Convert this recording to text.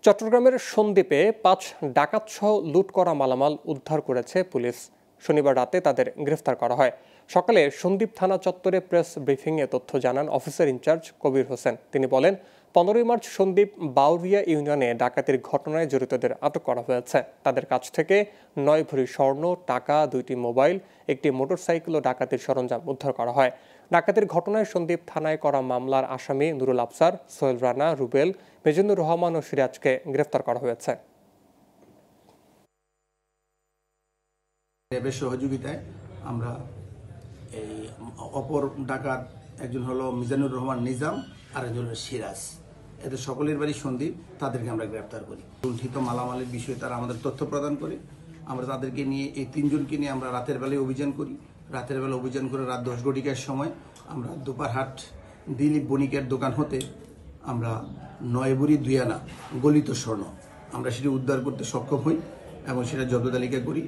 চট্টগ্রামের সন্দ্বীপে ৫ ডাকাতসহ লুট করা মালামাল উদ্ধার করেছে পুলিশ। শনিবার রাতে তাদের গ্রেফতার করা হয়। সকালে সন্দ্বীপ থানা চত্বরে প্রেস ব্রিফিংয়ে তথ্য জানান অফিসার ইনচার্জ কবির হোসেন। তিনি বলেন, ১৫ই মার্চ সন্দ্বীপ বাউরিয়া ইউনিয়নে ডাকাতির ঘটনায় জড়িতদের আটক করা হয়েছে। তাদের কাছ থেকে ৯ ভরি স্বর্ণ, টাকা, ২টি মোবাইল, একটি মোটরসাইকেল ও ডাকাতির সরঞ্জাম উদ্ধার করা হয়। ডাকাতির ঘটনায় সন্দ্বীপ থানায় করা মামলার আসামি নুরুল আফসার, সোহেল রানা, রুবেল, মেজিনুর রহমান ও সিরাজকে গ্রেফতার করা হয়েছে। র্যাবের সহযোগিতায় আমরা এই অপর ডাকাত একজন হলো মিজানুর রহমান নিজাম আর একজন হলো সিরাজ, এদের সকলের বাড়ি সন্দ্বীপ। তাদেরকে আমরা গ্রেফতার করি। লুণ্ঠিত মালামালের বিষয়ে তারা আমাদের তথ্য প্রদান করে আমরা তাদেরকে নিয়ে এই ৩ জনকে নিয়ে আমরা রাতের বেলায় অভিযান করি। রাতের বেলা অভিযান করে রাত ১০ ঘটিকার সময় আমরা দুপারহাট দিলীপ বণিকের দোকান হতে আমরা ৯ ভরি ২ আনা গলিত স্বর্ণ আমরা সেটি উদ্ধার করতে সক্ষম হই এবং সেটা জব্দ তালিকা করি।